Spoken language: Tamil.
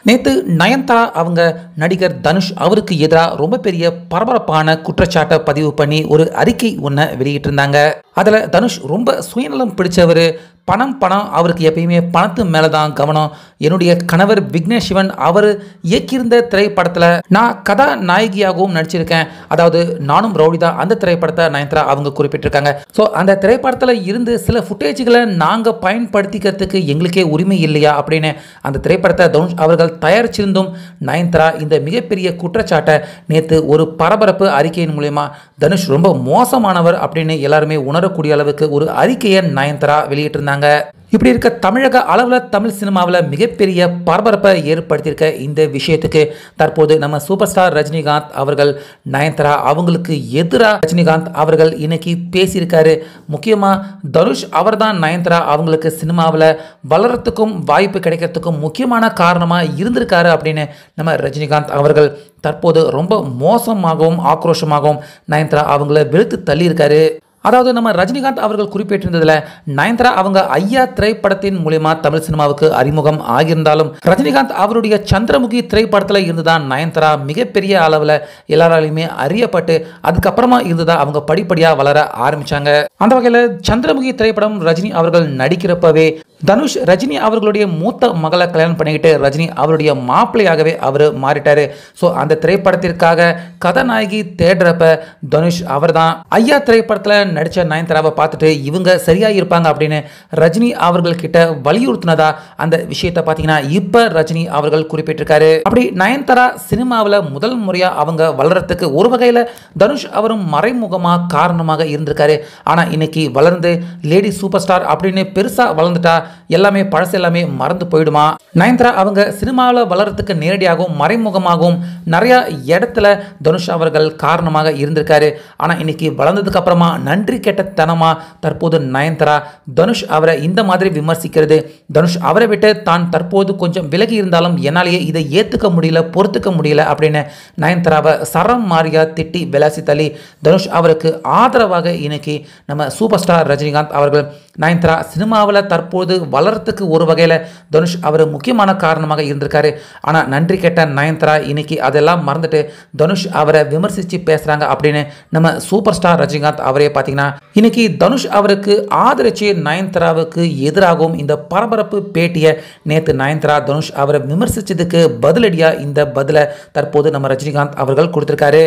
நேத்து நயன்தாரா அவங்க நடிகர் தனுஷ் அவருக்கு எதிராக ரொம்ப பெரிய பரபரப்பான குற்றச்சாட்டை பதிவு பண்ணி ஒரு அறிக்கை ஒன்றை வெளியிட்டிருந்தாங்க. அதில் தனுஷ் ரொம்ப சுயநலம் பிடிச்சவர், பணம் அவருக்கு எப்பயுமே பணத்து மேலே தான் கவனம். என்னுடைய கணவர் விக்னேஷ் சிவன் அவர் இயக்கியிருந்த திரைப்படத்தில் நான் கதாநாயகியாகவும் நடிச்சிருக்கேன். அதாவது நானும் ரவுடிதா அந்த திரைப்படத்தை நயன்தாரா அவங்க குறிப்பிட்டிருக்காங்க. ஸோ அந்த திரைப்படத்தில் இருந்து சில ஃபுட்டேஜ்களை நாங்கள் பயன்படுத்திக்கிறதுக்கு எங்களுக்கே உரிமை இல்லையா அப்படின்னு அந்த திரைப்படத்தை தனுஷ் அவர்கள் தயாரிச்சிருந்தும் நயன்தாரா இந்த மிகப்பெரிய குற்றச்சாட்டை நேற்று ஒரு பரபரப்பு அறிக்கையின் மூலமா தனுஷ் ரொம்ப மோசமானவர் அப்படின்னு எல்லாருமே உணரக்கூடிய அளவுக்கு ஒரு அறிக்கையை நயன்தாரா வெளியிட்டிருந்தாங்க. இப்படி இருக்க தமிழக அளவில் தமிழ் சினிமாவில் மிகப்பெரிய பரபரப்பை ஏற்படுத்தியிருக்க இந்த விஷயத்துக்கு தற்போது நம்ம சூப்பர் ஸ்டார் ரஜினிகாந்த் அவர்கள் நயன்தாரா அவங்களுக்கு எதிராக ரஜினிகாந்த் அவர்கள் இன்னைக்கு பேசியிருக்காரு. முக்கியமாக தனுஷ் அவர் தான் நயன்தாரா அவங்களுக்கு சினிமாவில் வளர்கிறதுக்கும் வாய்ப்பு கிடைக்கிறதுக்கும் முக்கியமான காரணமாக இருந்திருக்காரு அப்படின்னு நம்ம ரஜினிகாந்த் அவர்கள் தற்போது ரொம்ப மோசமாகவும் ஆக்ரோஷமாகவும் நயன்தாரா அவங்கள வெளுத்து தள்ளியிருக்காரு. அதாவது நம்ம ரஜினிகாந்த் அவர்கள் குறிப்பிட்டிருந்ததில் நயன்தாரா அவங்க ஐயா திரைப்படத்தின் மூலமா தமிழ் சினிமாவுக்கு அறிமுகம் ஆகியிருந்தாலும் ரஜினிகாந்த் அவருடைய சந்திரமுகி திரைப்படத்தில் இருந்துதான் நயன்தாரா மிகப்பெரிய அளவில் எல்லாராலையுமே அறியப்பட்டு அதுக்கப்புறமா இருந்துதான் அவங்க படிப்படியாக வளர ஆரம்பிச்சாங்க. அந்த வகையில் சந்திரமுகி திரைப்படம் ரஜினி அவர்கள் நடிக்கிறப்பவே தனுஷ் ரஜினி அவர்களுடைய மூத்த மகளை கல்யாணம் பண்ணிக்கிட்டு ரஜினி அவருடைய மாப்பிள்ளையாகவே அவர் மாறிட்டாரு. ஸோ அந்த திரைப்படத்திற்காக கதாநாயகி தேடுறப்ப தனுஷ் அவர் தான் ஐயா திரைப்படத்தில் நடித்த நயன்தாராவை பார்த்துட்டு இவங்க சரியாக இருப்பாங்க அப்படின்னு ரஜினி அவர்கள் கிட்ட வலியுறுத்தினதா அந்த விஷயத்தை பார்த்தீங்கன்னா இப்போ ரஜினி அவர்கள் குறிப்பிட்டிருக்காரு. அப்படி நயன்தாரா சினிமாவில் முதல் முறையாக அவங்க வளர்றதுக்கு ஒரு வகையில் தனுஷ் அவரும் மறைமுகமாக காரணமாக இருந்திருக்காரு. ஆனால் இன்னைக்கு வளர்ந்து லேடி சூப்பர் ஸ்டார் அப்படின்னு பெருசாக வளர்ந்துட்டா எல்லாமே பழசு எல்லாமே மறந்து போயிடுமா? நயன்தாரா அவங்க சினிமாவில் வளர்றதுக்கு நேரடியாகவும் மறைமுகமாகவும் நிறைய இடத்துல தனுஷ் அவர்கள் காரணமாக இருந்திருக்காரு. ஆனால் இன்னைக்கு வளர்ந்ததுக்கு அப்புறமா நன்றி கெட்டத்தனமா தற்போது நயன்தாரா தனுஷ் அவரை இந்த மாதிரி விமர்சிக்கிறது, தனுஷ் அவரை விட்டு தான் தற்போது கொஞ்சம் விலகி இருந்தாலும் என்னாலேயே இதை ஏற்றுக்க முடியல, பொறுத்துக்க முடியல அப்படின்னு நயன்தாராவை சரம் மாறியா திட்டி விளாசி தள்ளி தனுஷ் அவருக்கு ஆதரவாக இன்னைக்கு நம்ம சூப்பர் ஸ்டார் ரஜினிகாந்த் அவர்கள் நயன்தாரா சினிமாவில் தற்போது வளர்றதுக்கு ஒரு வகையில் தனுஷ் அவர் முக்கியமான காரணமாக இருந்திருக்காரு. ஆனால் நன்றி கெட்ட நயன்தாரா இன்னைக்கு அதெல்லாம் மறந்துட்டு தனுஷ் அவரை விமர்சித்து பேசுகிறாங்க அப்படின்னு நம்ம சூப்பர் ஸ்டார் ரஜினிகாந்த் அவரே பார்த்தீங்கன்னா இன்னைக்கு தனுஷ் அவருக்கு ஆதரிச்சு நயன்தாராவுக்கு எதிராகவும் இந்த பரபரப்பு பேட்டியை நேற்று நயன்தாரா தனுஷ் அவரை விமர்சித்ததுக்கு பதிலடியாக இந்த பதிலை தற்போது நம்ம ரஜினிகாந்த் அவர்கள் கொடுத்திருக்காரு.